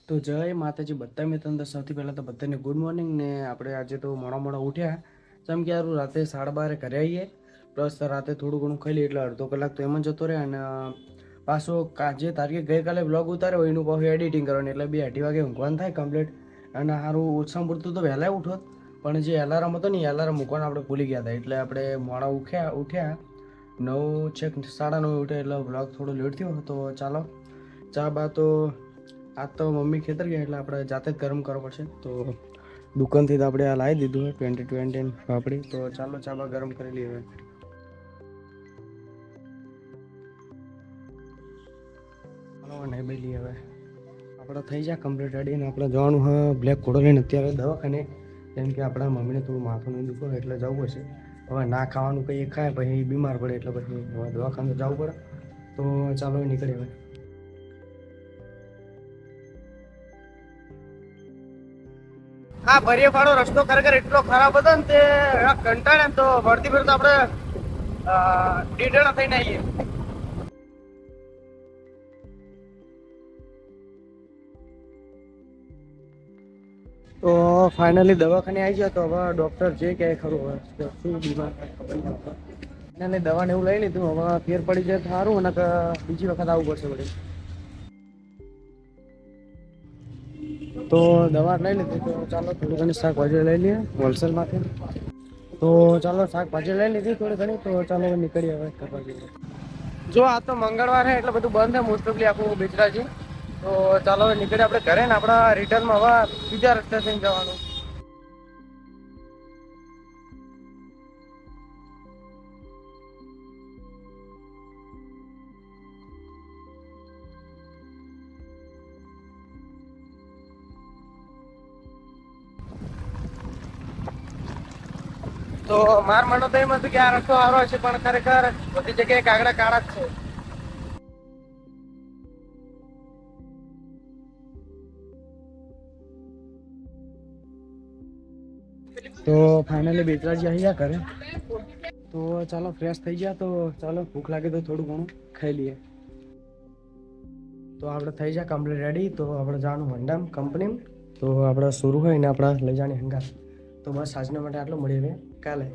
તો જય માતાજી બધા મિત્રોને સૌથી પહેલાં તો બધાને ગુડ મોર્નિંગ ને આપણે આજે તો મોડા મોડા ઉઠ્યા જેમ કે યાર રાતે 12:30 ઘરે આવીએ પ્લસ રાતે થોડું ઘણું ખાઈ લઈએ એટલે અડધો કલાક તો એમ જ જતો રહે અને પાછો જે તારીખે ગઈકાલે બ્લોગ ઉતાર્યો એનું પાછું એડિટિંગ કરવાનું એટલે 2-2:30 વાગે ઊંઘવાનું થાય કમ્પ્લીટ અને સારું ઓછામાં પૂરતું તો વહેલા ઉઠો પણ જે એલાર્મ હતો ને એ એલાર્મ મૂકવાનું આપણે ભૂલી ગયા હતા એટલે આપણે મોડા ઉઠ્યા 9 છેક 9:30 ઉઠ્યા એટલે બ્લોગ થોડો લેટ થયો તો ચાલો ચા બા તો આજ તો મમ્મી ખેતર ગયા એટલે આપણે જાતે જ ગરમ કરવો પડશે તો દુકાનથી તો આપણે આ લાવી દીધું હોય 2020 પાપડી તો ચાલો ચા બા ગરમ કરી લઈએ ચાલો નહીં ભાઈ લઈએ હવે આપણે થઈ જાય કમ્પ્લીટ રેડી ને આપણે જવાનું હા બ્લેક ઘોડો લઈને અત્યારે દવાખાને કેમ કે આપણા મમ્મીને થોડું માથું નહીં દુખો એટલે જવું પડશે હવે ના ખાવાનું કંઈ ખાય પછી બીમાર પડે એટલે પછી હવે દવાખાને જવું પડે તો ચાલો નીકળીએ હવે હા ભરીએ ફાળો રસ્તો ખરેખર એટલો ખરાબ હતો ને તે કંટાળે ને તો વળતી ફેર તો આપણે ડીડેડા થઈને આવીએ તો ફાઇનલી દવાખાને આવી ગયા તો હવે ડૉક્ટર જે કહે ખરું હવે શું બીમાર ખબર નહીં ફાઇનલી દવાને એવું લઈ લીધું હવે ફેર પડી જાય સારું અને બીજી વખત આવવું પડશે વળી તો દવા લઈ લીધી તો ચાલો થોડી ઘણી શાકભાજી લઈ લઈએ હોલસેલમાંથી તો ચાલો શાકભાજી લઈ લીધી થોડી ઘણી તો ચાલો નીકળીએ હવે કરવા જઈએ જો આ તો મંગળવાર છે એટલે બધું બંધ છે મોસ્ટ ઓફલી આખું બેચરાજી તો ચાલો હવે નીકળીએ આપણે ઘરે ને આપણા રિટર્નમાં હવે બીજા રસ્તે થઈને જવાનું તો માર માનો તો એમ હતું કે આ રસ્તો સારો છે પણ ખરેખર બધી જગ્યાએ કાગડા કાળા જ છે તો ફાઇનલી બેચરાજી આવી ગયા ઘરે તો ચાલો ફ્રેશ થઈ ગયા તો ચાલો ભૂખ લાગે તો થોડું ઘણું ખાઈ લઈએ તો આપણે થઈ જાય કમ્પ્લીટ રેડી તો આપણે જવાનું વંડામ કંપની તો આપણે શરૂ હોય ને આપણે લઈ જવાની હંગાર તો બસ આજના માટે આટલું મળીએ કાલે